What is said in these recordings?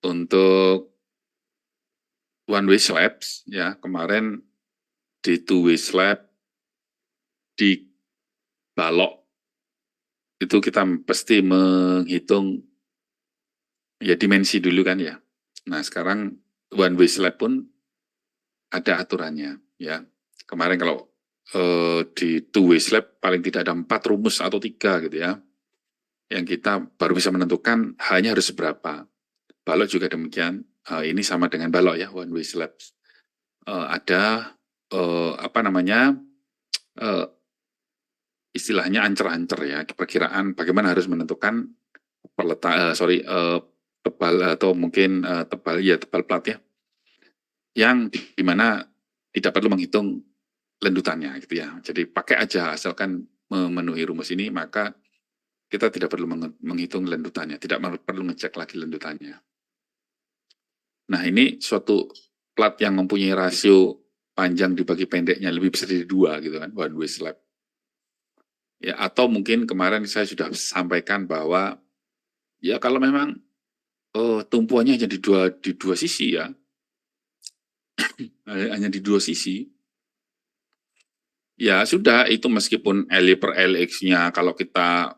Untuk one way slabs ya, kemarin di two way slab di balok itu kita pasti menghitung ya dimensi dulu kan ya. Nah sekarang one way slab pun ada aturannya ya. Kemarin kalau di two way slab paling tidak ada 4 rumus atau 3 gitu ya. Yang kita baru bisa menentukan hanya harus seberapa. Balok juga demikian. Ini sama dengan balok ya, one way slab. Ada apa namanya istilahnya ancer-ancer ya, perkiraan bagaimana harus menentukan tebal atau mungkin tebal plat ya, yang dimana tidak perlu menghitung lendutannya gitu ya. Jadi pakai aja asalkan memenuhi rumus ini, maka kita tidak perlu menghitung lendutannya, tidak perlu ngecek lagi lendutannya. Nah ini suatu plat yang mempunyai rasio panjang dibagi pendeknya lebih besar dari 2 gitu kan, one way slab. Ya, atau mungkin kemarin saya sudah sampaikan bahwa ya kalau memang tumpuannya hanya di dua sisi ya, hanya di 2 sisi, ya sudah itu meskipun LY per LX-nya kalau kita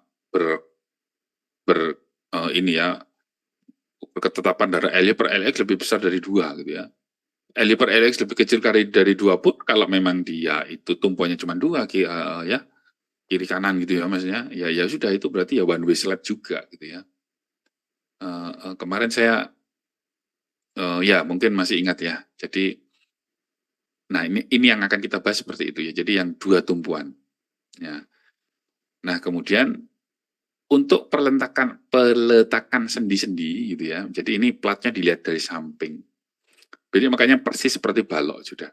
ini ya ketetapan dari LY per LX lebih besar dari 2 gitu ya. LY per LX lebih kecil dari 2 pun kalau memang dia itu tumpuannya cuma 2 ya kiri kanan gitu ya maksudnya, ya sudah itu berarti ya one way slab juga gitu ya. Kemarin saya ya mungkin masih ingat ya. Jadi nah ini yang akan kita bahas seperti itu ya. Jadi yang 2 tumpuan ya. Nah, kemudian untuk peletakan sendi-sendi gitu ya. Jadi ini platnya dilihat dari samping. Jadi makanya persis seperti balok sudah.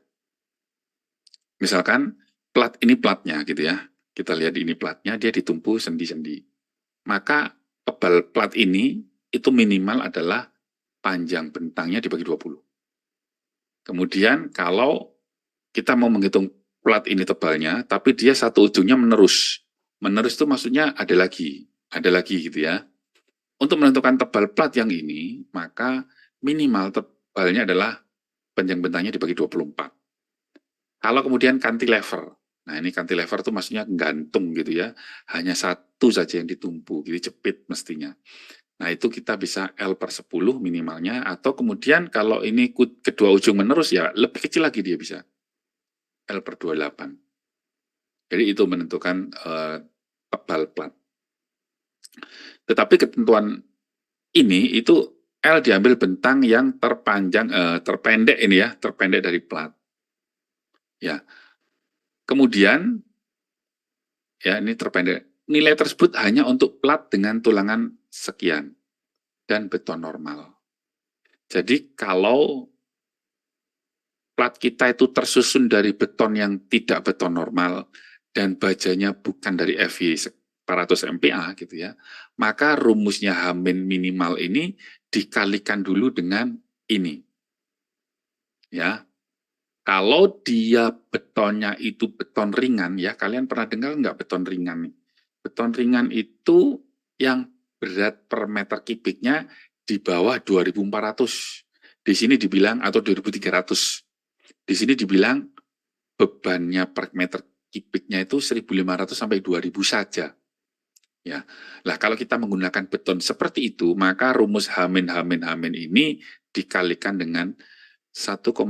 Misalkan plat ini platnya gitu ya. Kita lihat ini platnya, dia ditumpu sendi-sendi. Maka tebal plat ini itu minimal adalah panjang bentangnya dibagi 20. Kemudian kalau kita mau menghitung plat ini tebalnya, tapi dia satu ujungnya menerus. Menerus itu maksudnya ada lagi gitu ya. Untuk menentukan tebal plat yang ini, maka minimal tebalnya adalah panjang bentangnya dibagi 24. Kalau kemudian cantilever, nah ini cantilever itu maksudnya gantung gitu ya, hanya satu saja yang ditumpu, gitu jepit mestinya. Nah itu kita bisa L per 10 minimalnya, atau kemudian kalau ini kedua ujung menerus ya lebih kecil lagi dia bisa, L per 28. Jadi itu menentukan tebal plat. Tetapi ketentuan ini itu L diambil bentang yang terpendek ini ya, terpendek dari plat. Ya. Kemudian ya ini terpendek. Nilai tersebut hanya untuk plat dengan tulangan sekian dan beton normal. Jadi kalau plat kita itu tersusun dari beton yang tidak beton normal dan bajanya bukan dari FY 400 MPa gitu ya, maka rumusnya Hamin minimal ini dikalikan dulu dengan ini. Ya. Kalau dia betonnya itu beton ringan ya, kalian pernah dengar nggak beton ringan? Beton ringan itu yang berat per meter kubiknya di bawah 2.400. Di sini dibilang atau 2.300. Di sini dibilang bebannya per meter kubiknya itu 1.500 sampai 2.000 saja. Ya. Lah kalau kita menggunakan beton seperti itu, maka rumus Hamin ini dikalikan dengan 1,65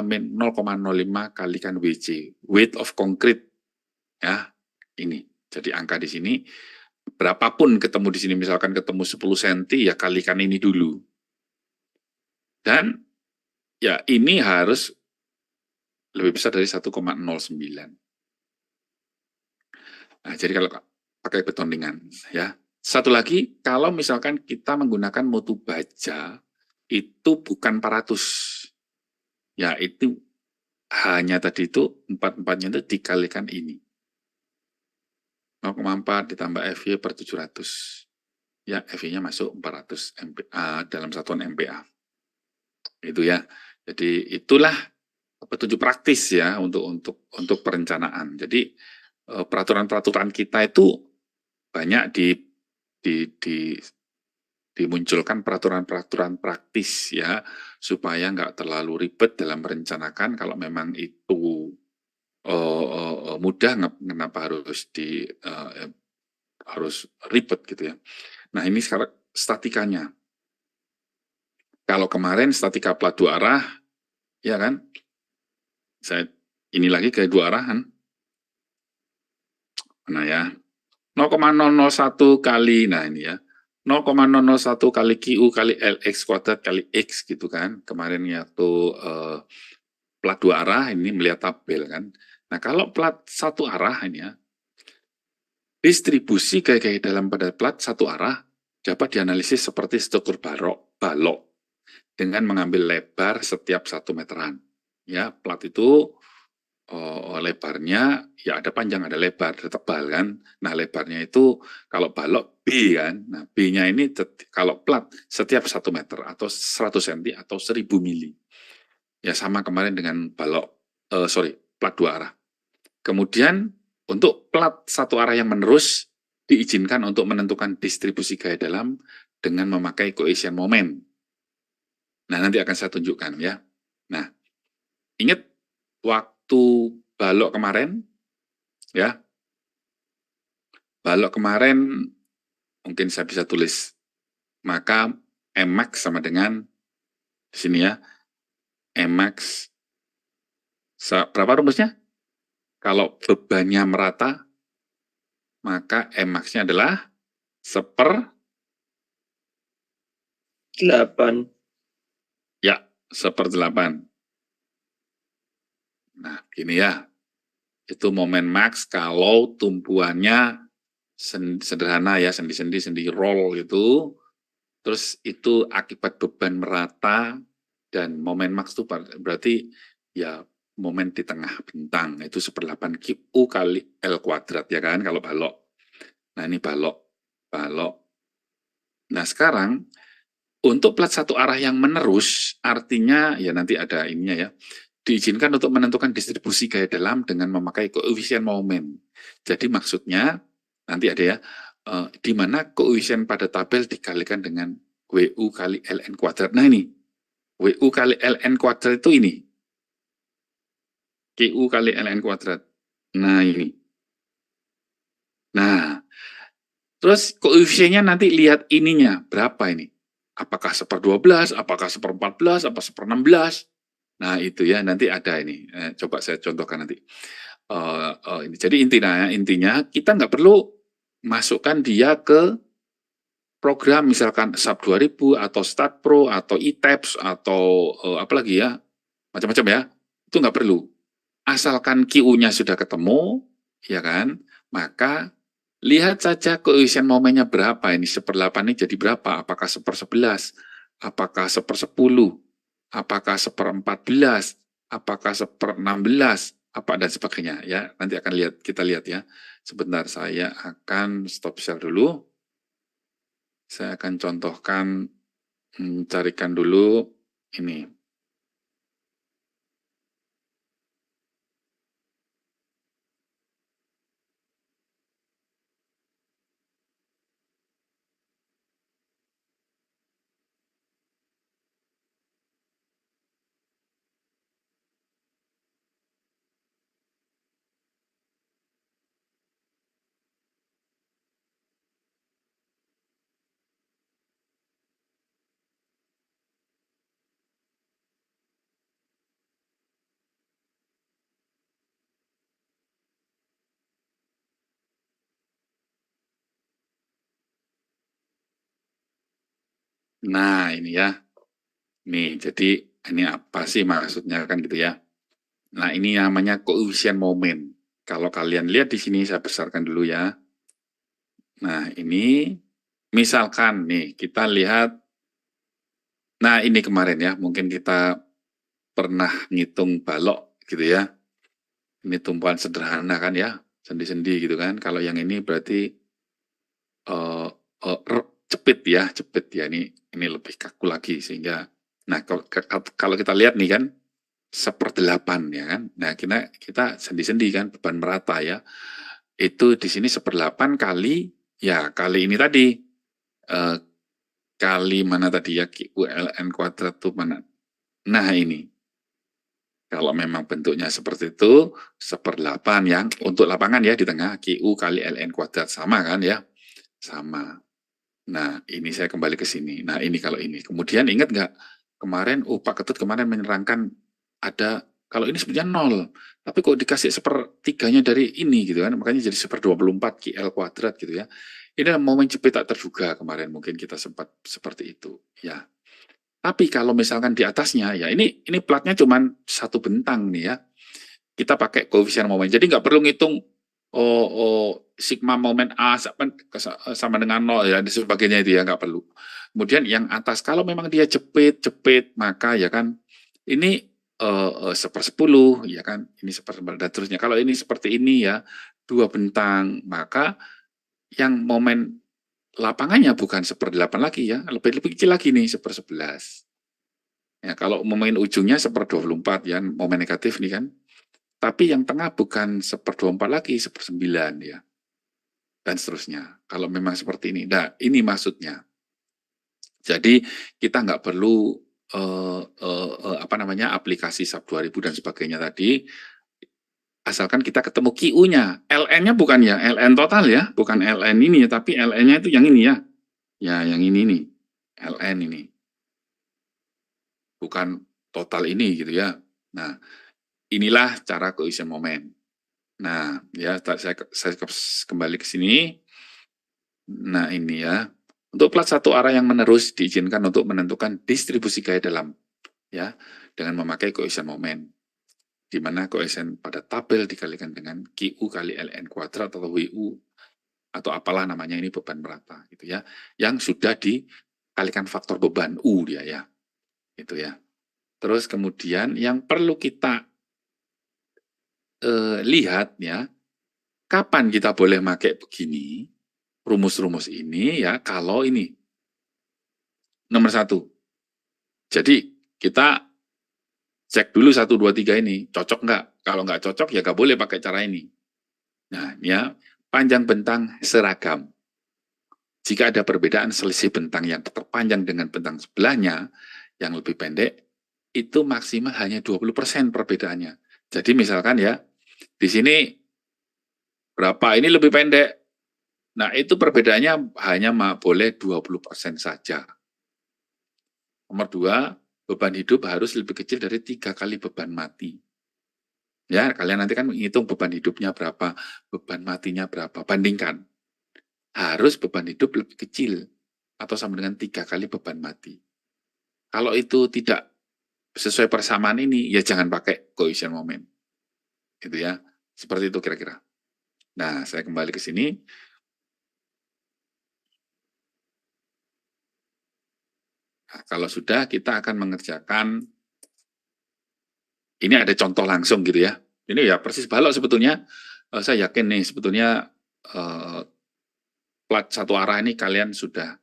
min 0,05 kalikan WC, weight of concrete. Ya, ini. Jadi angka di sini berapapun ketemu di sini, misalkan ketemu 10 cm ya kalikan ini dulu. Dan ya ini harus lebih besar dari 1,09. Nah, jadi kalau pakai beton ringan ya. Satu lagi, kalau misalkan kita menggunakan mutu baja itu bukan 400. Ya, itu hanya tadi itu 4-4-nya itu dikalikan ini. 0,4 ditambah FY per 700. Ya, FY-nya masuk 400 MPa dalam satuan MPa. Itu ya. Jadi itulah petunjuk praktis ya untuk perencanaan. Jadi peraturan-peraturan kita itu banyak dimunculkan peraturan-peraturan praktis ya, supaya nggak terlalu ribet dalam merencanakan. Kalau memang itu mudah, kenapa harus ribet gitu ya. Nah ini sekarang statikanya. Kalau kemarin statika plat dua arah, ya kan? Ini lagi ke dua arahan. Mana ya? 0,001 kali, nah ini ya. 0,001 kali QU kali LX kuadrat kali X gitu kan. Kemarin ya tuh plat dua arah, ini melihat tabel kan. Nah kalau plat satu arah ini ya, distribusi gaya-gaya dalam pada plat satu arah dapat dianalisis seperti struktur balok dengan mengambil lebar setiap 1 meteran. Ya, plat itu lebarnya ya ada panjang, ada lebar, ada tebal kan. Nah lebarnya itu kalau balok B kan. Nah B-nya ini kalau plat setiap 1 meter atau 100 cm atau 1000 mili. Ya sama kemarin dengan balok, plat dua arah. Kemudian untuk plat satu arah yang menerus diizinkan untuk menentukan distribusi gaya dalam dengan memakai koefisien momen. Nah nanti akan saya tunjukkan ya. Nah ingat waktu balok kemarin, ya, balok kemarin mungkin saya bisa tulis, maka Mmax sama dengan di sini ya, Mmax berapa rumusnya? Kalau bebannya merata, maka Mmax-nya adalah 1/8. Ya, 1/8. Nah, gini ya, itu momen max kalau tumpuannya sederhana ya, sendi-sendi roll gitu, terus itu akibat beban merata, dan momen max itu berarti ya momen di tengah bentang, itu 1/8 QU kali L kuadrat ya kan, kalau balok. Nah ini balok. Nah sekarang, untuk plat satu arah yang menerus, artinya ya nanti ada ininya ya, diizinkan untuk menentukan distribusi gaya dalam dengan memakai koefisien momen. Jadi maksudnya, nanti ada ya, di mana koefisien pada tabel dikalikan dengan WU kali LN kuadrat. Nah ini, WU kali LN kuadrat itu ini. QU kali LN kuadrat. Nah ini. Nah, terus koefisiennya nanti lihat ininya, berapa ini? Apakah 1/12, apakah 1/14, apa 1/16? Nah itu ya, nanti ada ini. Coba saya contohkan nanti. Jadi intinya kita nggak perlu masukkan dia ke program misalkan SAP 2000 atau Stat Pro atau ITEPS atau apalagi ya, macam-macam ya, itu nggak perlu. Asalkan QU-nya sudah ketemu, ya kan, maka lihat saja koefisien momennya berapa ini, 1/8 ini jadi berapa, apakah 1/11, apakah 1/10, apakah 1/14, apakah 1/16, apa dan sebagainya ya. Nanti akan kita lihat ya. Sebentar saya akan stop share dulu. Saya akan contohkan, carikan dulu ini. Nah ini ya. Nih, jadi ini apa sih maksudnya kan gitu ya. Nah, ini namanya koefisien momen. Kalau kalian lihat di sini, saya besarkan dulu ya. Nah, ini misalkan nih, kita lihat, nah ini kemarin ya, mungkin kita pernah ngitung balok gitu ya. Ini tumpuan sederhana kan ya, sendi-sendi gitu kan. Kalau yang ini berarti uh, cepit ya. Ini lebih kaku lagi sehingga, nah kalau kita lihat nih kan, 1/8 ya kan. Nah, kita sendi-sendi kan, beban merata ya. Itu di sini 1/8 kali ini tadi, kali mana tadi ya, QU ln kuadrat itu mana? Nah ini, kalau memang bentuknya seperti itu, 1/8 yang untuk lapangan ya di tengah, QU kali ln kuadrat, sama kan ya? Sama. Nah ini saya kembali ke sini, nah ini kalau ini. Kemudian ingat nggak, kemarin Pak Ketut kemarin menerangkan ada, kalau ini sebenarnya 0, tapi kok dikasih 1/3-nya dari ini gitu kan, makanya jadi 1/24 QL kuadrat gitu ya. Ini adalah momen jepit tak terduga kemarin, mungkin kita sempat seperti itu ya. Tapi kalau misalkan di atasnya ya, ini platnya cuma satu bentang nih ya. Kita pakai koefisien momen. Jadi nggak perlu ngitung sigma momen A sama dengan 0 ya, dan sebagainya itu ya, nggak perlu. Kemudian yang atas, kalau memang dia jepit, maka ya kan, ini 1/10 ya kan, ini 1/11 dan terusnya. Kalau ini seperti ini ya, 2 bentang, maka yang momen lapangannya bukan 1/8 lagi ya, lebih kecil lagi nih, 1/11. Ya, kalau momen ujungnya 1/24 ya, momen negatif nih kan. Tapi yang tengah bukan 1/24 lagi, 1/9 ya. Dan seterusnya. Kalau memang seperti ini. Nah, ini maksudnya. Jadi kita nggak perlu apa namanya, aplikasi SAP 2000 dan sebagainya tadi, asalkan kita ketemu QU-nya. LN-nya bukan ya, LN total ya, bukan LN ini ya, tapi LN-nya itu yang ini ya. Ya, yang ini nih. LN ini. Bukan total ini gitu ya. Nah, inilah cara koefisien momen. Nah, ya saya kembali ke sini. Nah, ini ya. Untuk plat satu arah yang menerus diizinkan untuk menentukan distribusi gaya dalam ya, dengan memakai koefisien momen, di mana koefisien pada tabel dikalikan dengan QU kali ln kuadrat atau WU atau apalah namanya, ini beban merata gitu ya, yang sudah dikalikan faktor beban U dia ya. Itu ya. Terus kemudian yang perlu kita lihat ya, kapan kita boleh pakai begini, rumus-rumus ini ya, kalau ini nomor 1. Jadi kita cek dulu 1, 2, 3 ini, cocok nggak? Kalau nggak cocok ya nggak boleh pakai cara ini. Nah, ya, panjang bentang seragam. Jika ada perbedaan selisih bentang yang terpanjang dengan bentang sebelahnya, yang lebih pendek, itu maksimal hanya 20% perbedaannya. Jadi misalkan ya, di sini berapa, ini lebih pendek. Nah, itu perbedaannya hanya boleh 20% saja. Nomor 2, beban hidup harus lebih kecil dari 3 kali beban mati. Ya, kalian nanti kan menghitung beban hidupnya berapa, beban matinya berapa, bandingkan. Harus beban hidup lebih kecil, atau sama dengan 3 kali beban mati. Kalau itu tidak sesuai persamaan ini, ya jangan pakai koefisien momen. Gitu ya, seperti itu kira-kira. Nah, saya kembali ke sini. Nah, kalau sudah, kita akan mengerjakan, ini ada contoh langsung gitu ya. Ini ya persis balok sebetulnya. Saya yakin nih sebetulnya plat satu arah ini kalian sudah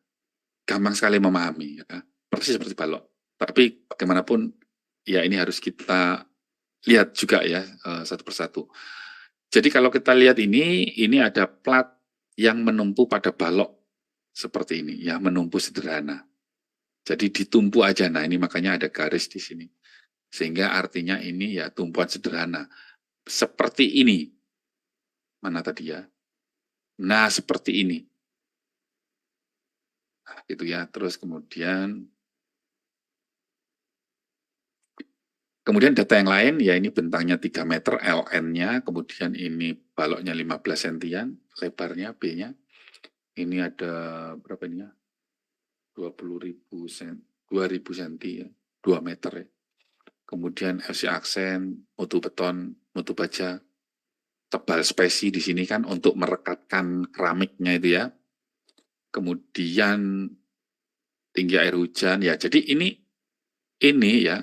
gampang sekali memahami ya. Persis seperti balok. Tapi bagaimanapun ya ini harus kita lihat juga ya satu persatu. Jadi kalau kita lihat ini ada plat yang menumpu pada balok seperti ini ya, menumpu sederhana. Jadi ditumpu aja. Nah, ini makanya ada garis di sini. Sehingga artinya ini ya tumpuan sederhana. Seperti ini. Mana tadi ya? Nah, seperti ini. Nah, gitu ya. Terus kemudian data yang lain, ya ini bentangnya 3 meter, LN-nya, kemudian ini baloknya 15 sentian, lebarnya B-nya. Ini ada berapa ini ya? 20.000 senti ya, 2 meter ya. Kemudian FC aksen, mutu beton, mutu baja, tebal spesi di sini kan untuk merekatkan keramiknya itu ya. Kemudian tinggi air hujan ya. Jadi ini ya,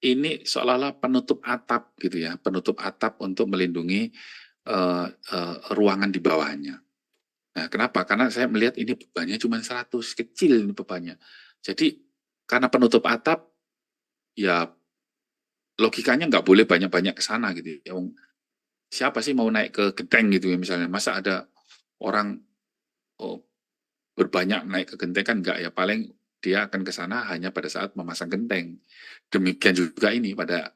ini seolah-olah penutup atap gitu ya, penutup atap untuk melindungi ruangan di bawahnya. Nah, kenapa? Karena saya melihat ini bebannya cuma 100, kecil ini bebannya. Jadi karena penutup atap, ya logikanya nggak boleh banyak-banyak ke sana gitu ya. Siapa sih mau naik ke genteng gitu ya misalnya? Masa ada orang berbanyak naik ke genteng kan nggak ya? Paling dia akan ke sana hanya pada saat memasang genteng. Demikian juga ini pada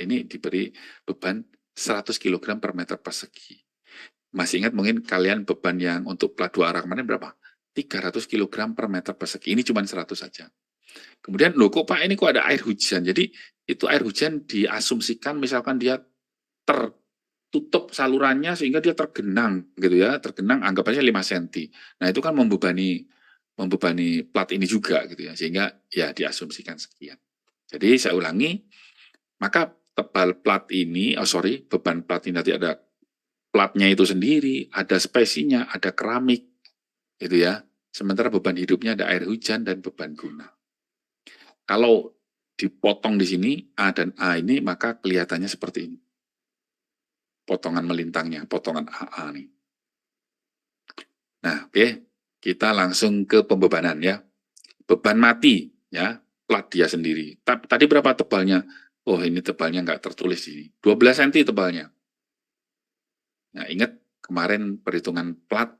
ini diberi beban 100 kg per meter persegi. Masih ingat mungkin kalian beban yang untuk plat 2 arah kemarin berapa? 300 kg per meter persegi. Ini cuma 100 saja. Kemudian, loh kok Pak ini kok ada air hujan? Jadi itu air hujan diasumsikan misalkan dia tertutup salurannya sehingga dia tergenang gitu ya, tergenang anggap aja 5 cm. Nah itu kan membebani plat ini juga gitu ya, sehingga ya diasumsikan sekian. Jadi saya ulangi, maka tebal plat ini, beban plat ini nanti ada platnya itu sendiri, ada spesinya, ada keramik gitu ya. Sementara beban hidupnya ada air hujan dan beban guna. Kalau dipotong di sini A dan A ini, maka kelihatannya seperti ini. Potongan melintangnya, potongan AA nih. Nah, oke, kita langsung ke pembebanan ya. Beban mati ya, plat dia sendiri. Tadi berapa tebalnya? Oh, ini tebalnya nggak tertulis ini. 12 cm tebalnya. Nah, ingat kemarin perhitungan plat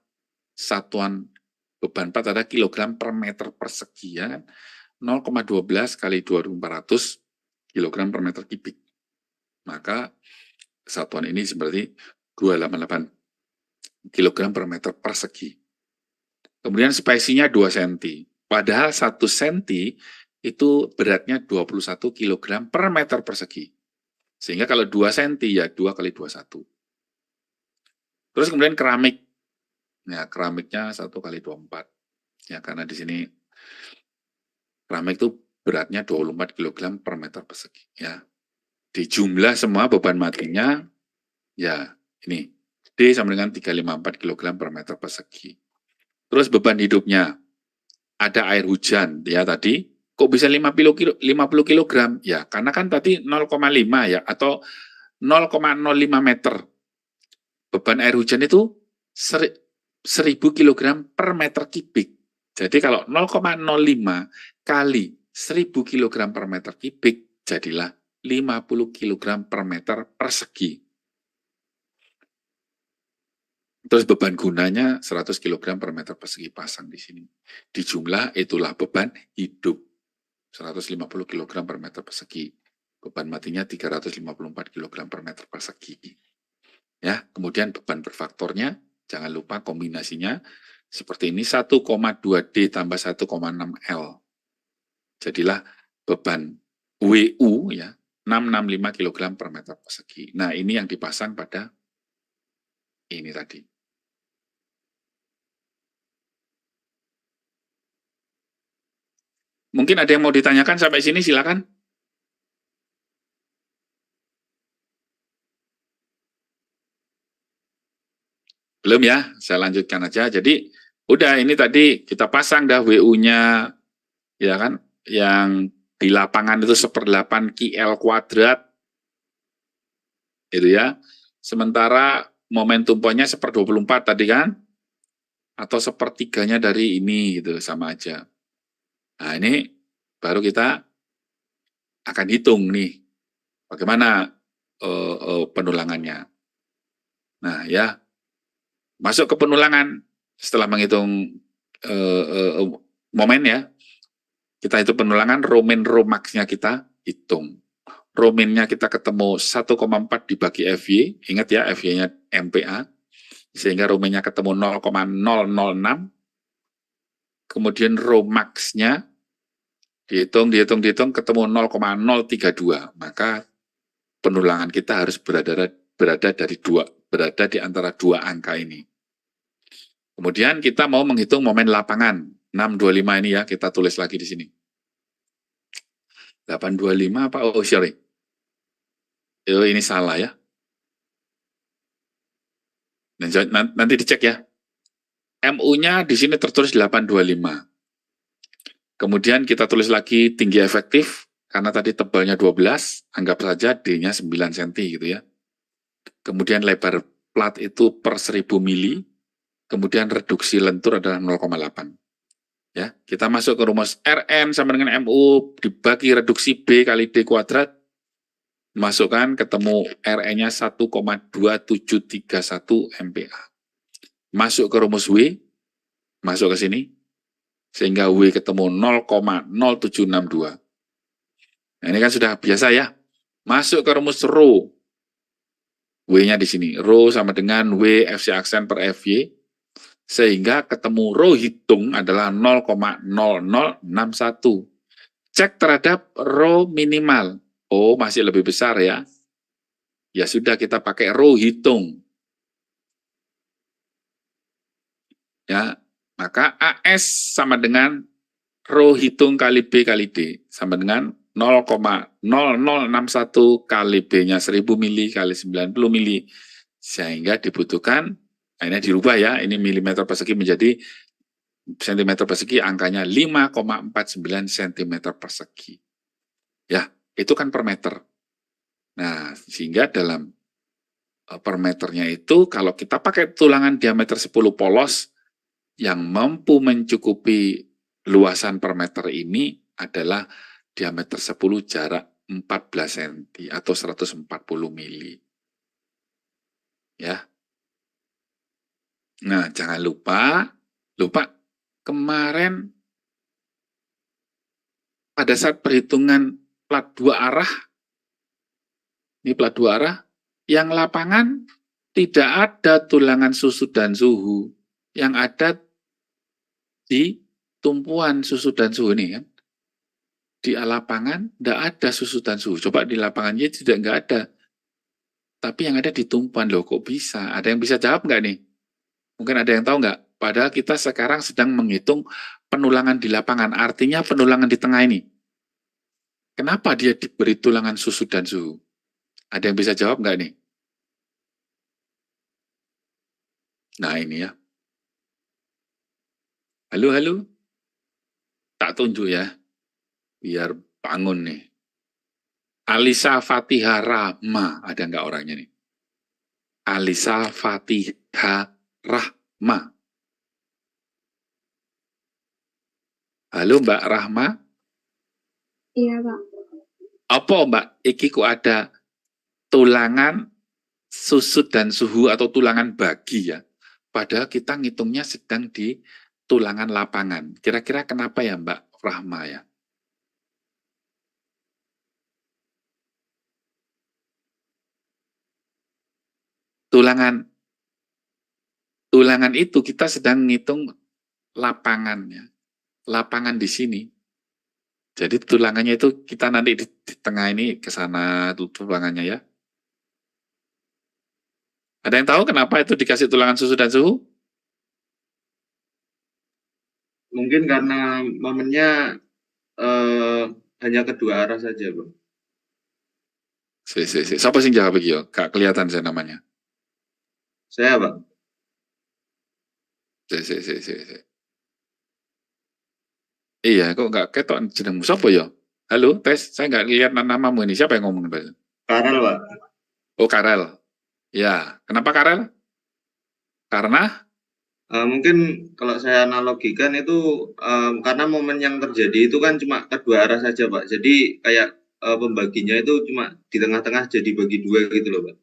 satuan beban plat ada kilogram per meter persegi ya kan? 0,12 kali 2400 kilogram per meter kubik. Maka satuan ini seperti 288 kilogram per meter persegi. Kemudian spesinya 2 cm. Padahal 1 cm itu beratnya 21 kg per meter persegi. Sehingga kalau 2 cm ya 2 kali 21. Terus kemudian keramik. Ya, keramiknya 1 kali 24. Ya, karena di sini keramik itu beratnya 24 kg per meter persegi. Ya. Dijumlah semua beban matinya, ya ini. D sama dengan 354 kg per meter persegi. Terus beban hidupnya, ada air hujan, ya tadi, kok bisa 50 kg? Ya, karena kan tadi 0,5 ya, atau 0,05 meter. Beban air hujan itu 1000 kg per meter kubik. Jadi kalau 0,05 kali 1000 kg per meter kubik, jadilah 50 kg per meter persegi. Terus beban gunanya 100 kg per meter persegi pasang di sini. Dijumlah itulah beban hidup 150 kg per meter persegi. Beban matinya 354 kg per meter persegi. Ya, kemudian beban per faktornya, jangan lupa kombinasinya seperti ini 1,2 D tambah 1,6 L. Jadilah beban WU ya 665 kg per meter persegi. Nah, ini yang dipasang pada ini tadi. Mungkin ada yang mau ditanyakan sampai sini, silakan. Belum ya, saya lanjutkan aja. Jadi, udah ini tadi kita pasang dah WU-nya, ya kan, yang di lapangan itu 1/8 KL kuadrat, gitu ya. Sementara momentum poinnya 1/24 tadi kan, atau 1/3-nya dari ini, gitu, sama aja. Nah, ini baru kita akan hitung nih, bagaimana penulangannya. Nah, ya, masuk ke penulangan, setelah menghitung momen ya, kita hitung penulangan, Romin Romax-nya kita hitung. Rominnya kita ketemu 1,4 dibagi FY, ingat ya FY-nya MPa, sehingga Rominnya ketemu 0,006, kemudian Romax-nya dihitung ketemu 0,032, maka penulangan kita harus berada di antara dua angka ini. Kemudian kita mau menghitung momen lapangan 625 ini ya, kita tulis lagi di sini. 825 apa? Oh, sorry. Ini salah ya. Nanti dicek ya. MU-nya di sini tertulis 825. Kemudian kita tulis lagi tinggi efektif, karena tadi tebalnya 12, anggap saja D-nya 9 cm gitu ya. Kemudian lebar plat itu per 1000 mili, kemudian reduksi lentur adalah 0,8. Ya, kita masuk ke rumus Rn sama dengan MU dibagi reduksi B kali D kuadrat, masukkan ketemu Rn-nya 1,2731 MPa. Masuk ke rumus W, masuk ke sini, Sehingga W ketemu 0,0762. Nah, ini kan sudah biasa ya. Masuk ke rumus rho. W-nya di sini. Rho sama dengan W FC aksen per FY. Sehingga ketemu rho hitung adalah 0,0061. Cek terhadap rho minimal. Oh, masih lebih besar ya. Ya sudah, kita pakai rho hitung. Ya, maka AS sama dengan rho hitung kali B kali D sama dengan 0,0061 kali B-nya 1000 mili kali 90 mili. Sehingga dibutuhkan, ini dirubah ya, ini milimeter persegi menjadi sentimeter persegi, angkanya 5,49 cm persegi. Ya, itu kan per meter. Nah, sehingga dalam per meternya itu, kalau kita pakai tulangan diameter 10 polos, yang mampu mencukupi luasan per meter ini adalah diameter 10 jarak 14 cm atau 140 mili. Ya. Nah, jangan lupa kemarin pada saat perhitungan plat 2 arah, ini plat 2 arah, yang lapangan tidak ada tulangan susut dan suhu. Yang ada di tumpuan susut dan suhu ini kan. Di lapangan tidak ada susut dan suhu. Coba di lapangan Y tidak nggak ada. Tapi yang ada di tumpuan, loh kok bisa? Ada yang bisa jawab nggak nih? Mungkin ada yang tahu nggak? Padahal kita sekarang sedang menghitung penulangan di lapangan. Artinya penulangan di tengah ini. Kenapa dia diberi tulangan susut dan suhu? Ada yang bisa jawab nggak nih? Nah ini ya. Halo, halo. Tak tunjuk ya. Biar bangun nih. Alisa Fatihah Rahma. Ada nggak orangnya nih? Alisa Fatihah Rahma. Halo Mbak Rahma. Iya, Pak. Apa Mbak? Iki kok ada tulangan susut dan suhu atau tulangan bagi ya. Padahal kita ngitungnya sedang di tulangan lapangan. Kira-kira kenapa ya Mbak Rahma ya? Tulangan itu kita sedang ngitung lapangannya. Lapangan di sini. Jadi tulangannya itu kita nanti di tengah ini ke sana tulangannya ya. Ada yang tahu kenapa itu dikasih tulangan susut dan suhu? Mungkin karena momennya hanya kedua arah saja, Bang. Siapa sih jawab iki yo? Gak kelihatan saya namanya. Saya, Bang. Iya, kok nggak ketok jenengmu sapa ya? Halo, tes, saya nggak lihat namamu ini. Siapa yang ngomong? Karel, Pak. Oh, Karel. Ya, kenapa Karel? Karena Mungkin kalau saya analogikan itu karena momen yang terjadi itu kan cuma kedua arah saja, Pak. Jadi kayak pembaginya itu cuma di tengah-tengah jadi bagi dua gitu loh, Pak.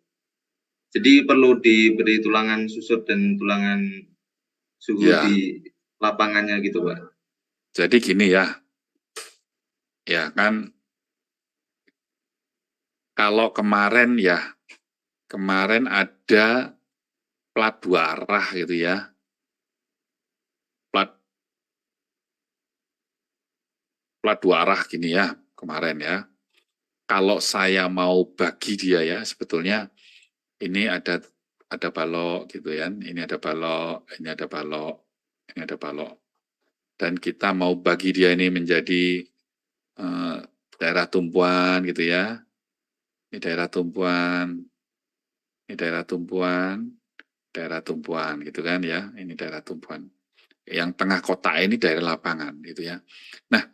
Jadi perlu diberi tulangan susut dan tulangan suhu ya, di lapangannya gitu, Pak. jadi gini ya. Ya kan, kalau kemarin ya, kemarin ada plat 2 arah gitu ya. Plat 2 arah gini ya, kemarin ya. Kalau saya mau bagi dia ya, sebetulnya ini ada balok gitu ya. Ini ada balok, ini ada balok, ini ada balok. Dan kita mau bagi dia ini menjadi daerah tumpuan gitu ya. Ini daerah tumpuan, ini daerah tumpuan gitu kan ya. Ini daerah tumpuan. Yang tengah kotak ini daerah lapangan gitu ya. Nah,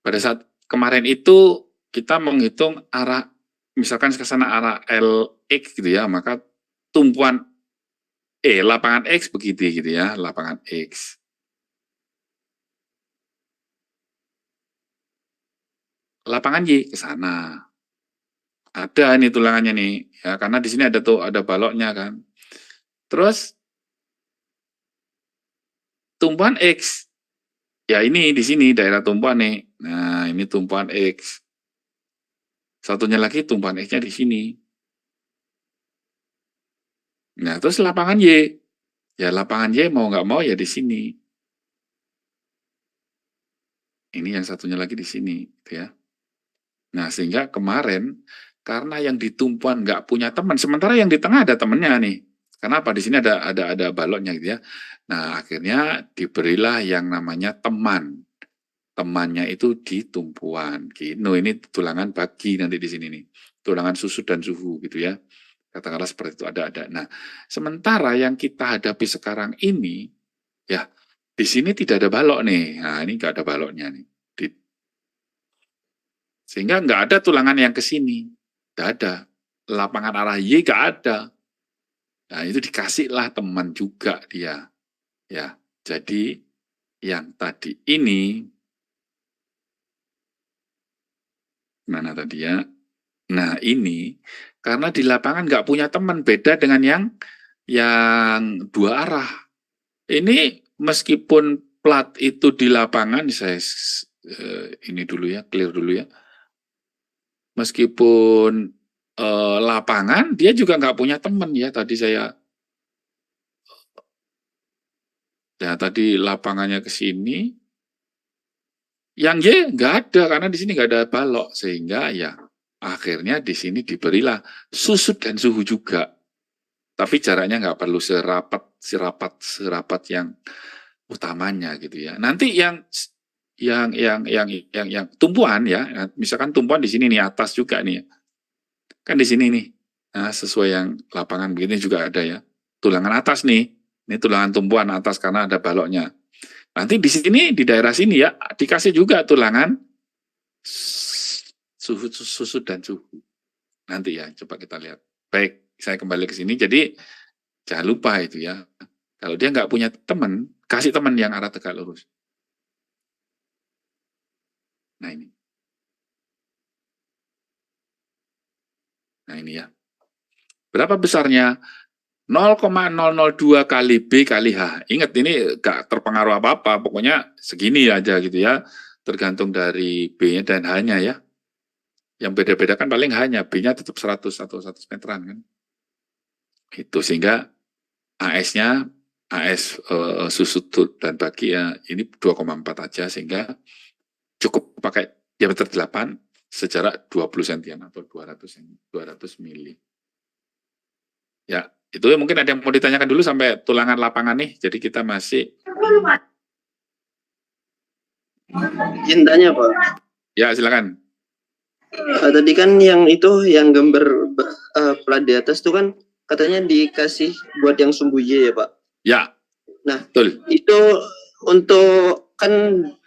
pada saat kemarin itu kita menghitung arah, misalkan ke sana arah LX gitu ya, maka tumpuan lapangan X begitu gitu ya, lapangan X. Lapangan Y ke sana. Ada ini tulangannya nih, ya karena di sini ada tuh ada baloknya kan. Terus tumpuan X Ya ini di sini daerah tumpuan nih. Nah, ini tumpuan X. Satunya lagi tumpuan X-nya di sini. Nah, terus lapangan Y. Ya lapangan Y mau nggak mau ya di sini. Ini yang satunya lagi di sini, gitu ya. Nah, sehingga kemarin karena yang di tumpuan nggak punya teman, sementara yang di tengah ada temennya nih. Kenapa? Di sini ada baloknya gitu ya. Nah, akhirnya diberilah yang namanya teman. Temannya itu di tumpuan. Gitu. Ini tulangan bagi nanti di sini nih. Tulangan susut dan suhu gitu ya. Katakanlah seperti itu ada. Nah, sementara yang kita hadapi sekarang ini, ya di sini tidak ada balok nih. Nah, ini nggak ada baloknya nih. Sehingga nggak ada tulangan yang ke sini. Nggak ada. Lapangan arah Y nggak ada. Nah, itu dikasihlah teman juga dia. Ya, jadi yang tadi ini, mana tadi ya? Nah, ini karena di lapangan nggak punya teman, beda dengan yang dua arah. Ini meskipun plat itu di lapangan, saya ini dulu ya, clear dulu ya. Meskipun lapangan, dia juga nggak punya teman ya. Tadi lapangannya ke sini, yang Y nggak ada karena di sini nggak ada balok, sehingga ya akhirnya di sini diberilah susut dan suhu juga. Tapi jaraknya nggak perlu serapat yang utamanya gitu ya. Nanti yang tumpuan ya, misalkan tumpuan di sini nih atas juga nih, kan di sini nih. Nah, sesuai yang lapangan begini juga ada ya. Tulangan atas nih, ini tulangan tumpuan atas karena ada baloknya. Nanti di sini di daerah sini ya dikasih juga tulangan susu dan suhu. Nanti ya coba kita lihat. Baik, saya kembali ke sini. Jadi jangan lupa itu ya. Kalau dia nggak punya teman, kasih teman yang arah tegak lurus. Nah ini. Nah ini ya. Berapa besarnya? 0,002 kali B kali H. Ingat ini nggak terpengaruh apa-apa, pokoknya segini aja gitu ya. Tergantung dari B-nya dan H-nya ya. Yang beda-beda kan paling hanya B-nya tetap 100 atau 100 meteran kan. Itu sehingga AS-nya AS susut dan bagi ya ini 2,4 aja sehingga cukup pakai diameter 8 sejarak 20 sentian atau 200 mili. Ya, itu mungkin ada yang mau ditanyakan dulu sampai tulangan lapangan nih. Jadi kita masih izin tanya Pak. ya silakan. Tadi kan yang itu yang gambar plat di atas itu kan katanya dikasih buat yang sumbu Y ya Pak. Ya. Nah, betul. Itu untuk kan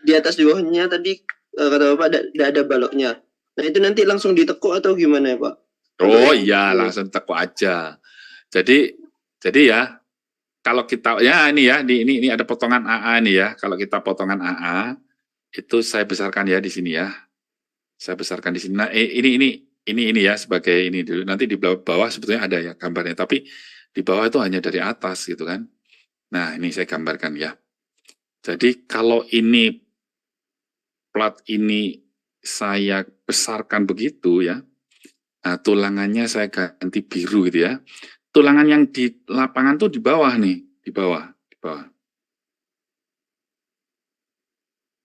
di atas di bawahnya tadi kata Bapak ada baloknya. Nah, itu nanti langsung ditekuk atau gimana ya Pak? Oh iya, langsung tekuk aja. Jadi ya kalau kita ya ini ada potongan AA nih ya. Kalau kita potongan AA itu saya besarkan ya di sini ya. Saya besarkan di sini. Nah, ini ya sebagai ini dulu. Nanti di bawah sebetulnya ada ya gambarnya, tapi di bawah itu hanya dari atas gitu kan. Nah, ini saya gambarkan ya. Jadi kalau ini plat ini saya besarkan begitu ya. Nah, tulangannya saya ganti biru gitu ya. Tulangan yang di lapangan tuh di bawah nih, di bawah.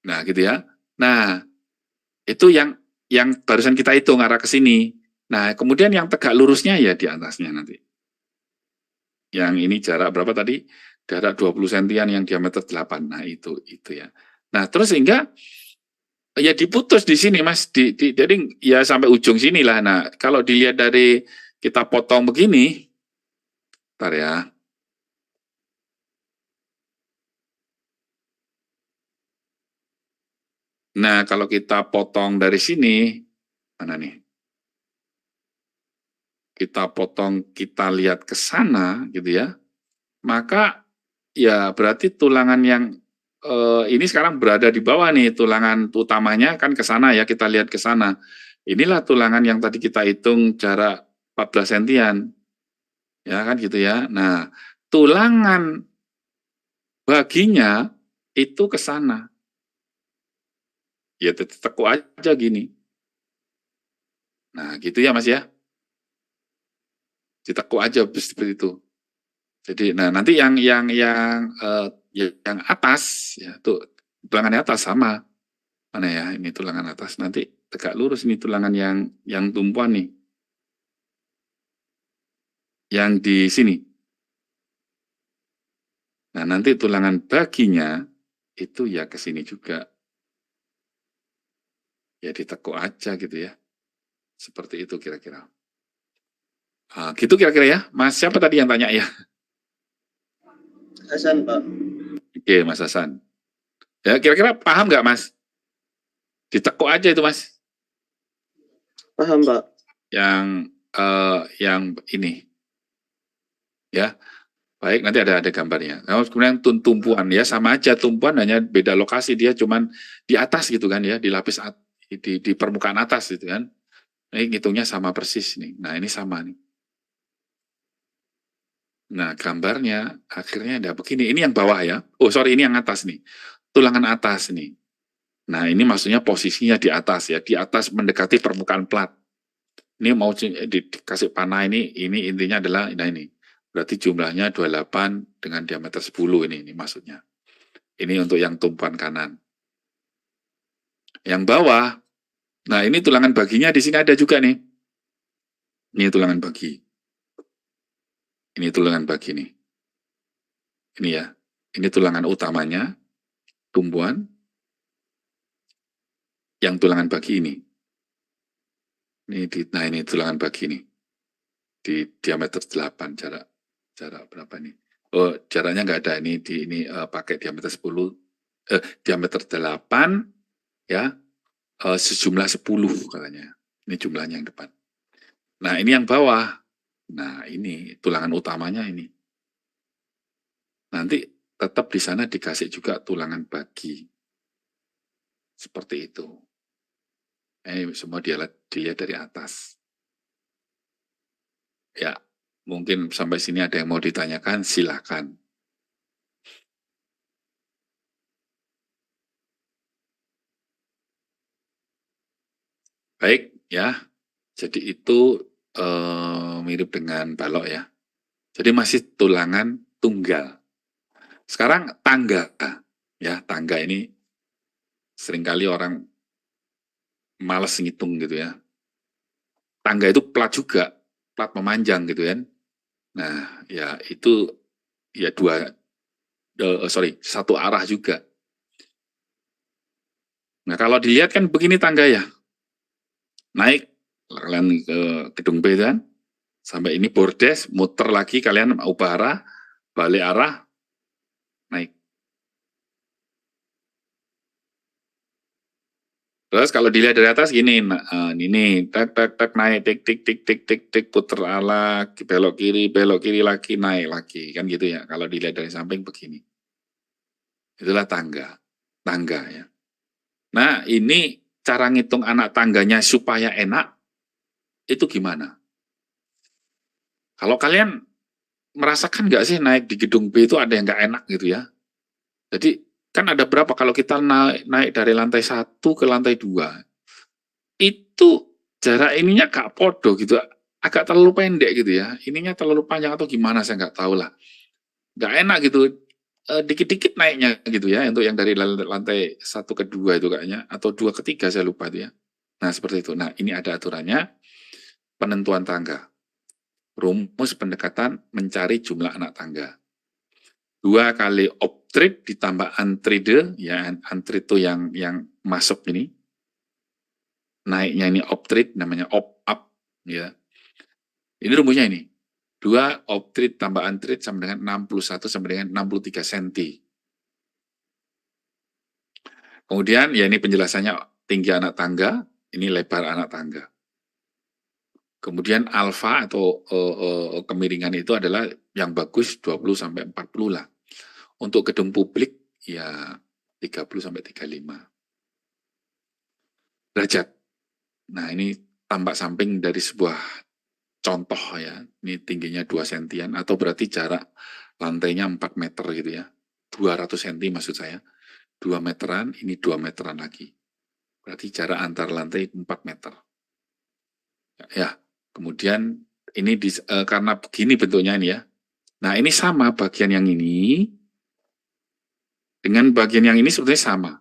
Nah, gitu ya. Nah, itu yang barusan kita hitung arah ke sini. Nah, kemudian yang tegak lurusnya ya di atasnya nanti. Yang ini jarak berapa tadi? Jarak 20 sentian yang diameter 8. Nah, itu ya. Nah, terus sehingga ya diputus di sini, Mas. Jadi ya sampai ujung sini lah. Nah, kalau dilihat dari kita potong begini, bentar ya. Nah, kalau kita potong dari sini, mana nih? Kita potong, kita lihat ke sana, gitu ya. Maka ya berarti tulangan yang ini sekarang berada di bawah nih, tulangan utamanya kan ke sana ya, kita lihat ke sana. Inilah tulangan yang tadi kita hitung jarak 14 sentian. Ya kan gitu ya. Nah, tulangan baginya itu ke sana. ya tekuk aja gini. Nah, gitu ya Mas ya. Ditekuk aja seperti itu. Jadi, nah nanti yang atas ya tuh tulangan atas sama. Mana ya? Ini tulangan atas. Nanti tegak lurus ini tulangan yang tumpuan nih. Yang di sini. Nah, nanti tulangan baginya itu ya ke sini juga. Ya ditekuk aja gitu ya. Seperti itu kira-kira. Gitu kira-kira ya. Mas, siapa tadi yang tanya ya? Hasan, Pak. Oke, Mas Hasan. Ya, kira-kira paham nggak, Mas? Ditekuk aja itu, Mas. Paham, Pak. Yang ini. Ya. Baik, nanti ada gambarnya. Nah, kemudian tumpuan ya sama aja, tumpuan hanya beda lokasi, dia cuman di atas gitu kan ya, di lapis di permukaan atas gitu kan. Ini ngitungnya sama persis nih. Nah, ini sama nih. Nah, gambarnya akhirnya ada begini. Ini yang bawah ya. Oh, sorry, ini yang atas nih. Tulangan atas nih. Nah, ini maksudnya posisinya di atas ya, di atas mendekati permukaan plat. Ini mau dikasih panah ini intinya adalah nah ini. Berarti jumlahnya 28 dengan diameter 10 ini maksudnya. Ini untuk yang tumpuan kanan. Yang bawah, nah ini tulangan baginya di sini ada juga nih. Ini tulangan bagi. Ini tulangan bagi nih. Ini ya. Ini tulangan utamanya, tumpuan. Yang tulangan bagi ini. Nah ini tulangan bagi ini. Di diameter 8 jarak berapa nih? Oh, jaraknya nggak ada ini pakai diameter 10 diameter 8 ya. Sejumlah 10 katanya. Ini jumlahnya yang depan. Nah, ini yang bawah. Nah, ini tulangan utamanya ini. Nanti tetap di sana dikasih juga tulangan bagi. Seperti itu. Ini semua dilihat dari atas. Ya, mungkin sampai sini ada yang mau ditanyakan, silakan. Baik, ya. Jadi itu mirip dengan balok ya. Jadi masih tulangan tunggal. Sekarang tangga. Ya, tangga ini seringkali orang malas ngitung gitu ya. Tangga itu plat juga, plat memanjang gitu kan. Nah, ya itu ya satu arah juga. Nah, kalau dilihat kan begini tangga ya. Naik, kalian ke gedung B kan, sampai ini bordes, muter lagi kalian ubah arah, balik arah, naik. Terus kalau dilihat dari atas gini, ini tak naik, tik puter ala, belok kiri lagi, naik lagi, kan gitu ya. Kalau dilihat dari samping begini. Itulah tangga ya. Nah, ini cara ngitung anak tangganya supaya enak, itu gimana? Kalau kalian merasakan nggak sih naik di gedung B itu ada yang nggak enak gitu ya? Jadi kan ada berapa kalau kita naik dari lantai 1 ke lantai 2, itu jarak ininya gak podo gitu, agak terlalu pendek gitu ya, ininya terlalu panjang atau gimana saya nggak tahu lah, nggak enak gitu, dikit-dikit naiknya gitu ya, untuk yang dari lantai 1 ke 2 itu kayaknya, atau 2 ke 3 saya lupa itu ya. Nah seperti itu. Nah ini ada aturannya, penentuan tangga, rumus pendekatan mencari jumlah anak tangga. 2 kali optrit ditambah antride, ya antrit itu yang masuk ini, naiknya ini optrit, namanya op-up, ya. Ini rumusnya ini, 2 optrit tambah antrit sama dengan 61 sama dengan 63 cm. Kemudian, ya ini penjelasannya tinggi anak tangga, ini lebar anak tangga. Kemudian alfa atau kemiringan itu adalah yang bagus 20 sampai 40 lah. Untuk gedung publik ya 30 sampai 35 derajat. Nah, ini tambak samping dari sebuah contoh ya. Ini tingginya 2 sentian atau berarti jarak lantainya 4 meter gitu ya. 200 cm maksud saya. 2 meteran, ini 2 meteran lagi. Berarti jarak antar lantai 4 meter. Ya, kemudian ini karena begini bentuknya ini ya. Nah, ini sama bagian yang ini dengan bagian yang ini sebetulnya sama.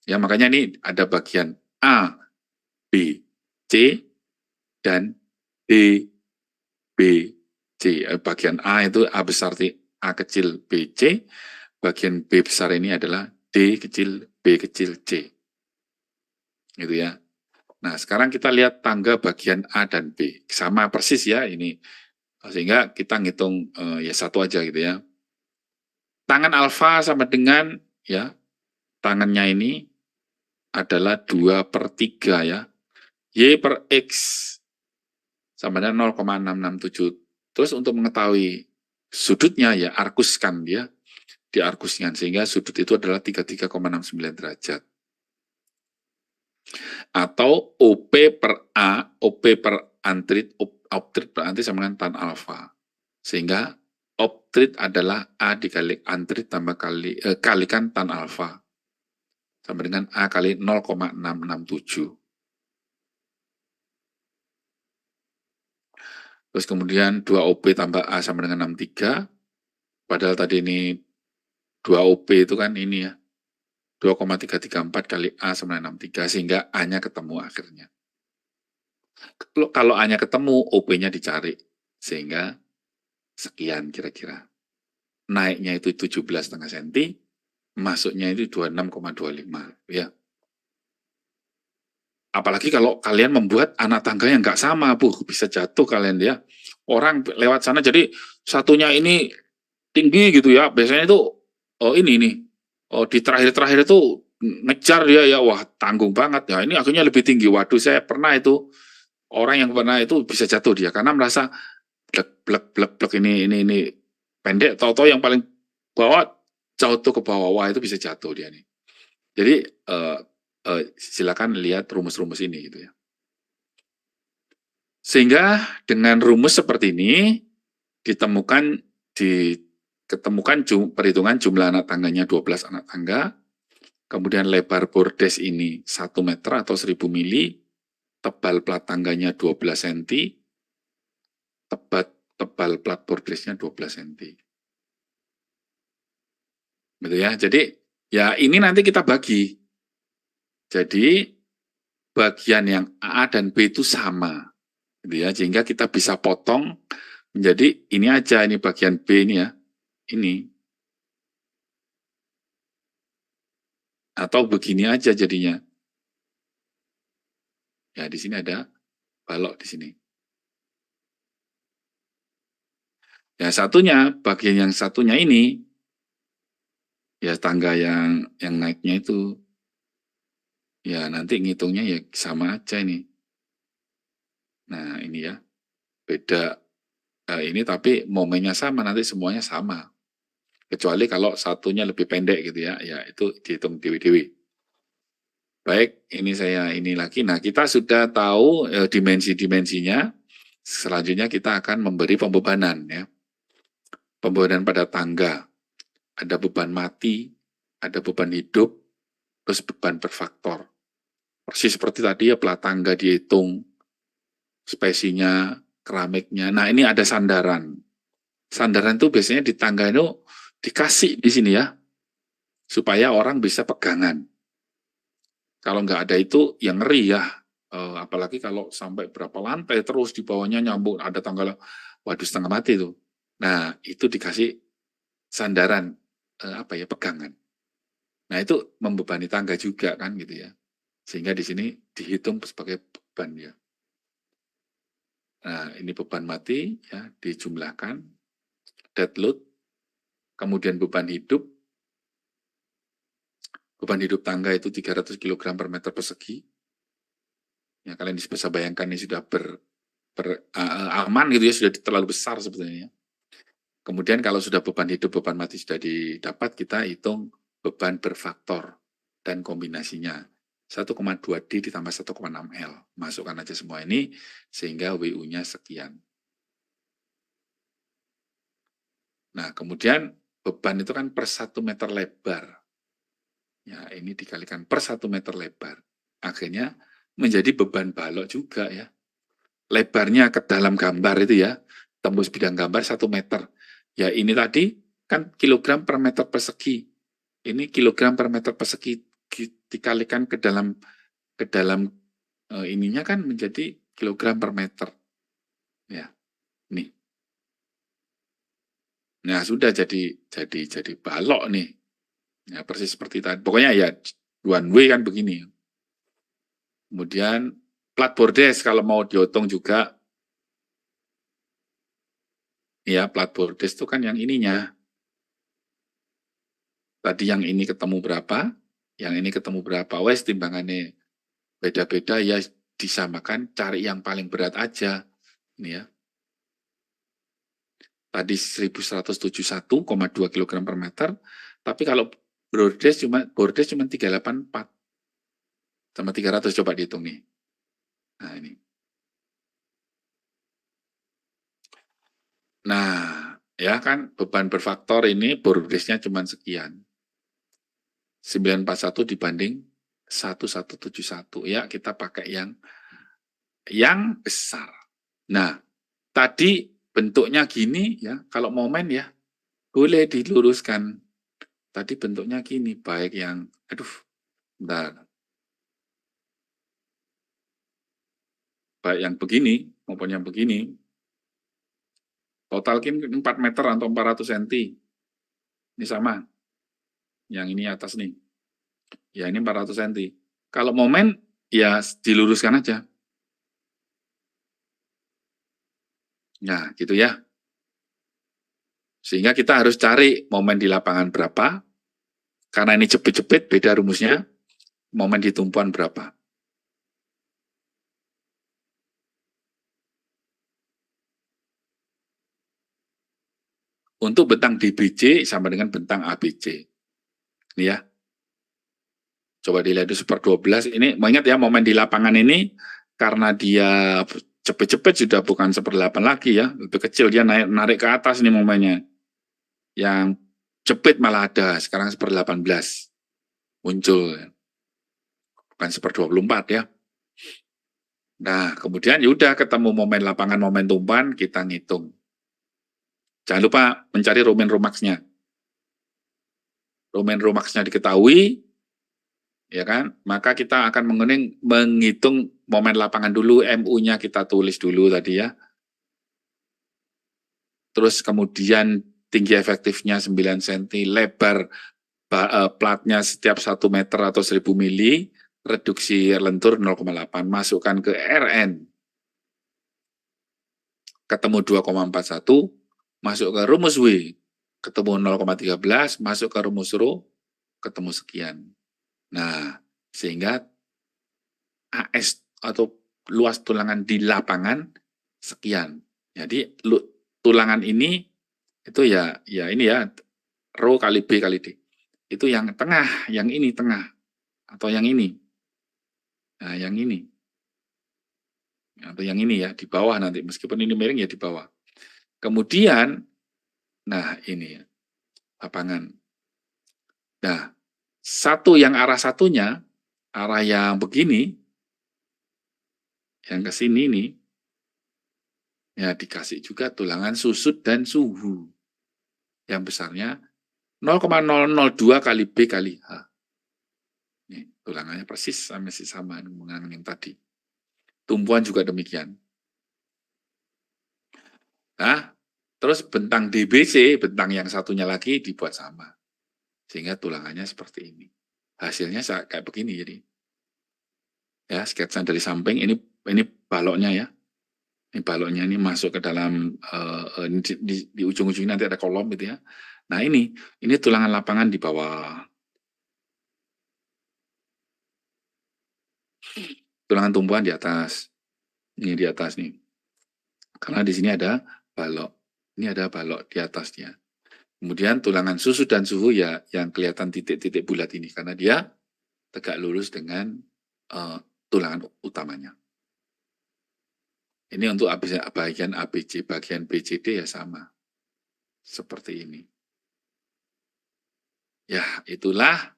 Ya, makanya ini ada bagian A, B, C, dan D, B, C. Bagian A itu A besar A kecil B, C. Bagian B besar ini adalah D kecil B kecil C. Gitu ya. Nah, sekarang kita lihat tangga bagian A dan B. Sama persis ya ini. Sehingga kita ngitung ya satu aja gitu ya. Tangan alfa sama dengan ya tangannya ini adalah 2/3 ya. Y per X sama dengan 0,667. Terus untuk mengetahui sudutnya ya arkuskan dia, diarkuskan sehingga sudut itu adalah 33,69 derajat. Atau OP per A, OP per antrit, optrit per antrit sama dengan tan alfa. Sehingga optrit adalah A dikali antrit tambah kalikan tan alfa. Sama dengan A kali 0,667. Terus kemudian 2OP tambah A sama dengan 63. Padahal tadi ini 2OP itu kan ini ya. 2,334 kali A sama dengan 63. Sehga A-nya ketemu akhirnya. Kalau A-nya ketemu, OP-nya dicari. Sehingga sekian kira-kira. Naiknya itu 17,5 cm. Masuknya itu 26,25. Ya. Apalagi kalau kalian membuat anak tangga yang nggak sama, bisa jatuh kalian ya. Orang lewat sana, jadi satunya ini tinggi gitu ya. Biasanya itu, ini nih, di terakhir-terakhir itu ngejar dia ya, wah tanggung banget ya. Ini akhirnya lebih tinggi. Waduh, saya pernah itu, orang yang pernah itu bisa jatuh dia karena merasa blek ini pendek. Tahu-tahu yang paling bawah jatuh ke bawah, wah itu bisa jatuh dia nih. Jadi silakan lihat rumus-rumus ini gitu ya. Sehingga dengan rumus seperti ini ketemukan perhitungan jumlah anak tangganya 12 anak tangga, kemudian lebar bordes ini 1 meter atau 1000 mili, tebal plat tangganya 12 cm, tebal plat bordesnya 12 cm. Gitu ya. Jadi ya ini nanti kita bagi. Jadi bagian yang A dan B itu sama. Gitu ya, sehingga kita bisa potong menjadi ini aja, ini bagian B ini ya, ini. Atau begini aja jadinya. Ya, di sini ada balok di sini. Ya, bagian yang satunya ini, ya tangga yang naiknya itu, ya nanti ngitungnya ya sama aja ini. Nah, ini ya, beda ini tapi momennya sama, nanti semuanya sama. Kecuali kalau satunya lebih pendek gitu ya, ya itu dihitung dewi-dewi. Baik, ini lagi. Nah, kita sudah tahu dimensi-dimensinya. Selanjutnya kita akan memberi pembebanan ya. Pembebanan pada tangga. Ada beban mati, ada beban hidup, terus beban berfaktor. Persis seperti tadi ya, plat tangga dihitung, spesinya, keramiknya. Nah, ini ada sandaran. Sandaran itu biasanya di tangga itu dikasih di sini ya, supaya orang bisa pegangan. Kalau nggak ada itu, yang ngeri ya. Apalagi kalau sampai berapa lantai terus di bawahnya nyambung, ada tangga, waduh setengah mati itu. Nah, itu dikasih sandaran, pegangan. Nah, itu membebani tangga juga kan gitu ya. Sehingga di sini dihitung sebagai beban ya. Nah, ini beban mati ya, dijumlahkan, dead load, kemudian beban hidup tangga itu 300 kg per meter persegi. Ya, kalian bisa bayangkan ini sudah aman gitu ya, sudah terlalu besar sebetulnya. Kemudian kalau sudah beban hidup, beban mati sudah didapat, kita hitung beban berfaktor dan kombinasinya. 1,2D ditambah 1,6L. Masukkan aja semua ini, sehingga WU-nya sekian. Nah, kemudian beban itu kan per 1 meter lebar. Ya, ini dikalikan per 1 meter lebar. Akhirnya menjadi beban balok juga ya. Lebarnya ke dalam gambar itu ya, tembus bidang gambar 1 meter. Ya ini tadi kan kilogram per meter persegi. Ini kilogram per meter persegi dikalikan ke dalam ininya kan menjadi kilogram per meter. Ya, nih. Nah, sudah jadi balok nih. Ya, persis seperti tadi. Pokoknya ya one way kan begini. Kemudian plat bordes kalau mau dihitung juga, ya plat bordes itu kan yang ininya. Tadi yang ini ketemu berapa, yang ini ketemu berapa. Wes timbangannya beda-beda ya disamakan, cari yang paling berat aja. Ini ya. Tadi 1171,2 kg per meter, tapi kalau bordes cuma 384 sama 300 coba dihitung nih. Nah ini. Nah, ya kan beban berfaktor ini bordesnya cuma sekian. 941 dibanding 1171. Ya, kita pakai yang besar. Nah, tadi bentuknya gini ya, kalau momen ya boleh diluruskan. Tadi bentuknya gini, baik yang bentar. Baik yang begini maupun yang begini. Total kan 4 meter atau 400 cm. Ini sama. Yang ini atas nih. Ya ini 400 cm. Kalau momen, ya diluruskan aja. Nah, gitu ya. Sehingga kita harus cari momen di lapangan berapa. Karena ini jepit-jepit, beda rumusnya. Momen di tumpuan berapa. Untuk bentang DBC sama dengan bentang ABC. Ini ya. Coba dilihat itu 1/12. Ini, mengingat ya momen di lapangan ini, karena dia cepet-cepet sudah bukan 1/8 lagi ya. Lebih kecil, dia narik ke atas nih momennya. Yang jepit malah ada, sekarang 1/18. Muncul. Bukan 1/24 ya. Nah, kemudian yaudah ketemu momen lapangan, momen tumpuan, kita ngitung. Jangan lupa mencari Romain Romax-nya. Romain Romax-nya diketahui, ya kan? Maka kita akan menghitung momen lapangan dulu, MU-nya kita tulis dulu tadi ya. Terus kemudian tinggi efektifnya 9 cm, lebar platnya setiap 1 meter atau 1000 mili, reduksi lentur 0,8, masukkan ke RN. Ketemu 2,41, masuk ke rumus W, ketemu 0,13, masuk ke rumus Rho, ketemu sekian. Nah, sehingga AS atau luas tulangan di lapangan sekian. Jadi tulangan ini itu ya ini ya Rho kali B kali D. Itu yang tengah, yang ini tengah atau yang ini. Nah, yang ini. Atau yang ini ya di bawah nanti, meskipun ini miring ya di bawah. Kemudian, nah ini ya, lapangan. Nah, satu yang arah satunya, arah yang begini, yang ke sini nih, ya dikasih juga tulangan susut dan suhu. Yang besarnya 0,002 kali B kali H. Nih, tulangannya persis sama dengan yang tadi. Tumpuan juga demikian. Nah, terus bentang DBC, bentang yang satunya lagi dibuat sama. Sehingga tulangannya seperti ini. Hasilnya kayak begini jadi. Ya, sketsa dari samping, ini baloknya ya. Ini baloknya ini masuk ke dalam, di ujung-ujungnya nanti ada kolom gitu ya. Nah ini tulangan lapangan di bawah. Tulangan tumpuan di atas. Ini di atas nih. Karena di sini ada balok. Ini ada balok di atasnya. Kemudian tulangan susut dan suhu ya yang kelihatan titik-titik bulat ini. Karena dia tegak lurus dengan tulangan utamanya. Ini untuk bagian ABC, bagian BCD ya sama. Seperti ini. Ya, itulah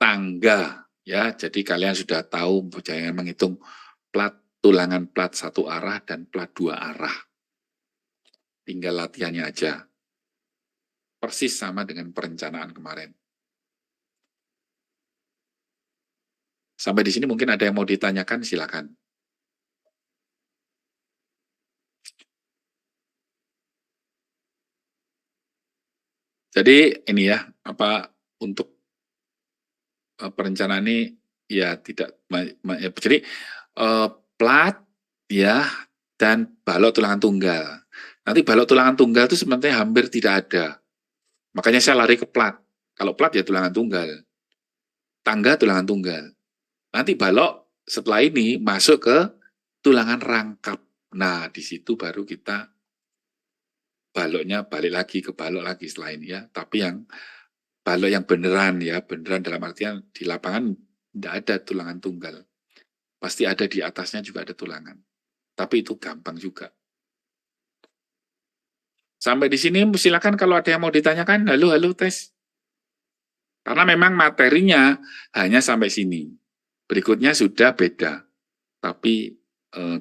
tangga ya. Jadi kalian sudah tahu jangan menghitung plat tulangan plat satu arah dan plat dua arah. Tinggal latihannya aja. Persis sama dengan perencanaan kemarin. Sampai di sini mungkin ada yang mau ditanyakan, silakan. Jadi ini ya, untuk perencanaan ini ya tidak, jadi plat ya dan balok tulangan tunggal. Nanti balok tulangan tunggal itu sebenarnya hampir tidak ada. Makanya saya lari ke plat. Kalau plat ya tulangan tunggal. Tangga tulangan tunggal. Nanti balok setelah ini masuk ke tulangan rangkap. Nah, di situ baru kita baloknya balik lagi ke balok lagi setelah ini ya. Tapi yang balok yang beneran ya, beneran dalam artian di lapangan tidak ada tulangan tunggal. Pasti ada di atasnya juga ada tulangan. Tapi itu gampang juga. Sampai di sini silakan kalau ada yang mau ditanyakan, halo tes. Karena memang materinya hanya sampai sini. Berikutnya sudah beda. Tapi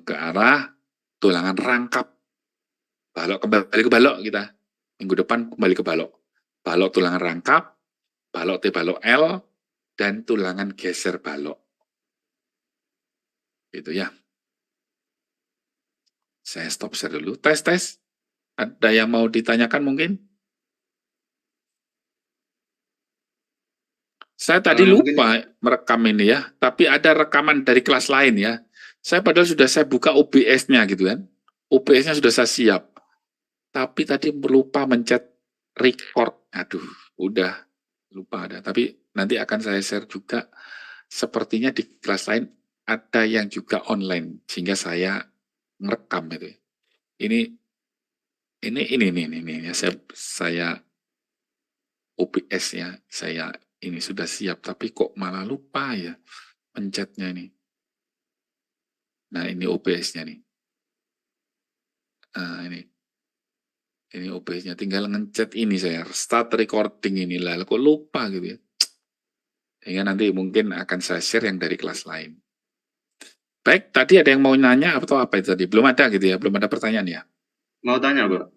ke arah tulangan rangkap. Balok kembali ke balok kita. Minggu depan kembali ke balok. Balok tulangan rangkap, balok T balok L, dan tulangan geser balok. Gitu ya. Saya stop share dulu. Tes. Ada yang mau ditanyakan mungkin? Saya tadi lupa merekam ini ya, tapi ada rekaman dari kelas lain ya. Saya padahal sudah saya buka OBS-nya gitu kan. OBS-nya sudah saya siap. Tapi tadi lupa mencet record. Aduh, udah lupa ada. Tapi nanti akan saya share juga. Sepertinya di kelas lain ada yang juga online sehingga saya merekam itu. Ini ya saya OBS-nya saya ini sudah siap tapi kok malah lupa ya pencetnya ini. Nah, ini OBS-nya nih. Nah, ini OBS-nya, tinggal ngencet ini saya, start recording ini lah, kok lupa gitu ya. Sehingga nanti mungkin akan saya share yang dari kelas lain. Baik, tadi ada yang mau nanya atau apa itu tadi? Belum ada gitu ya, belum ada pertanyaan ya? Mau tanya, Pak?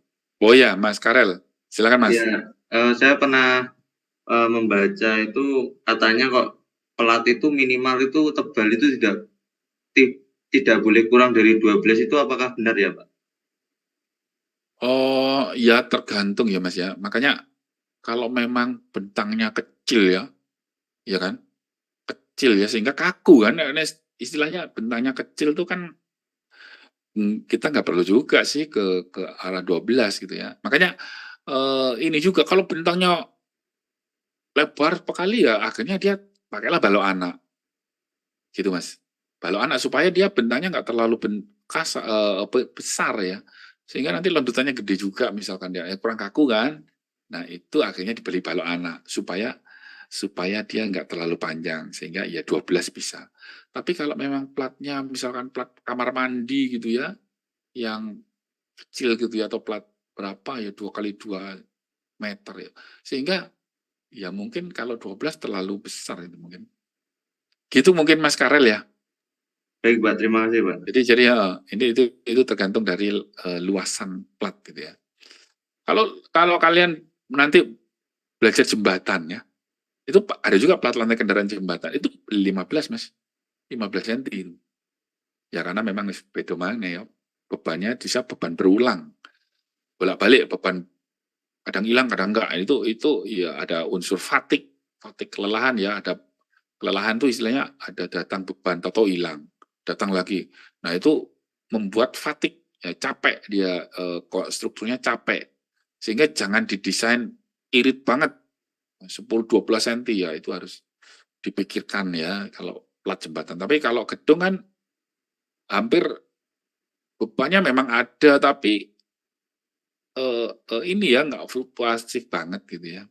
Oh ya, Mas Karel, silakan Mas. Ya, saya pernah membaca itu katanya kok pelat itu minimal itu tebal itu tidak boleh kurang dari 12 itu apakah benar ya, Pak? Oh, ya tergantung ya Mas ya. Makanya kalau memang bentangnya kecil ya kan? Kecil ya sehingga kaku kan. Istilahnya bentangnya kecil tuh kan kita nggak perlu juga sih ke arah 12 gitu ya. Makanya ini juga kalau bentangnya lebar sekali ya akhirnya dia pakailah balok anak. Gitu Mas. Balok anak supaya dia bentangnya nggak terlalu besar ya. Sehingga nanti londutannya gede juga misalkan dia kurang kaku kan. Nah, itu akhirnya dibeli balok anak supaya dia nggak terlalu panjang sehingga ya 12 bisa. Tapi kalau memang platnya misalkan plat kamar mandi gitu ya, yang kecil gitu ya atau plat berapa ya 2x2 meter ya. Sehingga ya mungkin kalau 12 terlalu besar itu mungkin. Gitu mungkin Mas Karel ya. Baik, Pak. Terima kasih, Pak. Jadi ya ini itu tergantung dari luasan plat gitu ya. Kalau kalian nanti belajar jembatan ya, itu ada juga plat lantai kendaraan jembatan itu 15 Mas, 15 cm itu. Ya karena memang beda mana ya, bebannya bisa beban berulang, bolak-balik beban kadang hilang kadang enggak. Itu ya ada unsur fatigue kelelahan ya, ada kelelahan tuh istilahnya ada datang beban atau hilang. Datang lagi. Nah, itu membuat fatigue, ya, capek dia kok strukturnya capek. Sehingga jangan didesain irit banget 10-12 cm ya itu harus dipikirkan ya kalau plat jembatan. Tapi kalau gedung kan hampir bebannya memang ada tapi ini ya nggak fluktuatif banget gitu ya.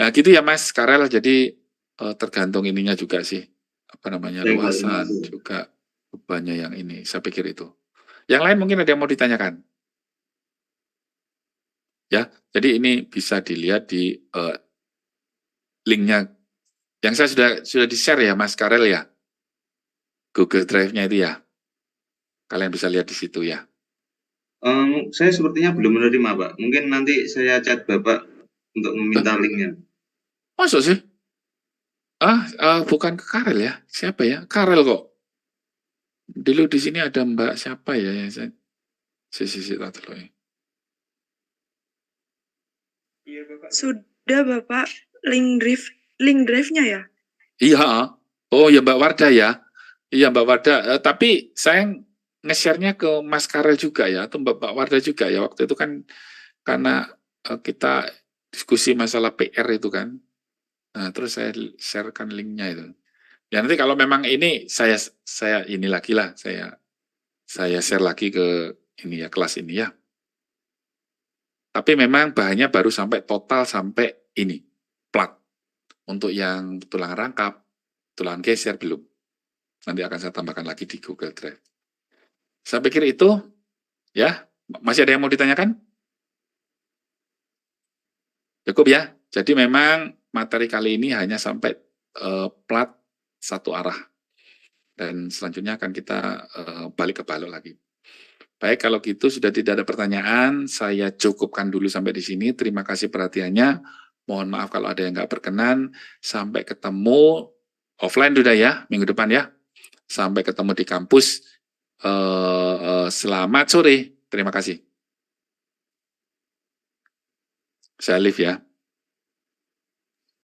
Nah, gitu ya Mas Karel, jadi tergantung ininya juga sih. Apa namanya, luasan juga bebannya yang ini, saya pikir itu. Yang lain mungkin ada yang mau ditanyakan? Ya, jadi ini bisa dilihat di linknya Yang saya sudah di-share ya, Mas Karel ya. Google Drive-nya itu ya. Kalian bisa lihat di situ ya. Saya sepertinya belum menerima, Pak. Mungkin nanti saya chat Bapak untuk meminta linknya. Masuk sih? Bukan ke Karel ya. Siapa ya? Karel kok. Dulu di sini ada Mbak siapa ya? Yang saya tak tahu ya. Sudah Bapak, link drive-nya ya? Iya. Oh ya Mbak Wardah ya. Iya Mbak Wardah. Tapi saya nge-share-nya ke Mas Karel juga ya. Atau Mbak Wardah juga ya. Waktu itu kan karena kita diskusi masalah PR itu kan. Nah, terus saya sharekan linknya itu. Ya nanti kalau memang ini saya ini lagi lah. Saya share lagi ke ini ya, kelas ini ya. Tapi memang bahannya baru total sampai ini, plat. Untuk yang tulang rangkap, tulang geser belum. Nanti akan saya tambahkan lagi di Google Drive. Saya pikir itu, ya. Masih ada yang mau ditanyakan? Cukup ya. Jadi memang materi kali ini hanya sampai plat satu arah. Dan selanjutnya akan kita balik ke balok lagi. Baik, kalau gitu sudah tidak ada pertanyaan, saya cukupkan dulu sampai di sini. Terima kasih perhatiannya. Mohon maaf kalau ada yang nggak berkenan. Sampai ketemu offline sudah ya, minggu depan ya. Sampai ketemu di kampus. Selamat sore. Terima kasih. Saya live ya.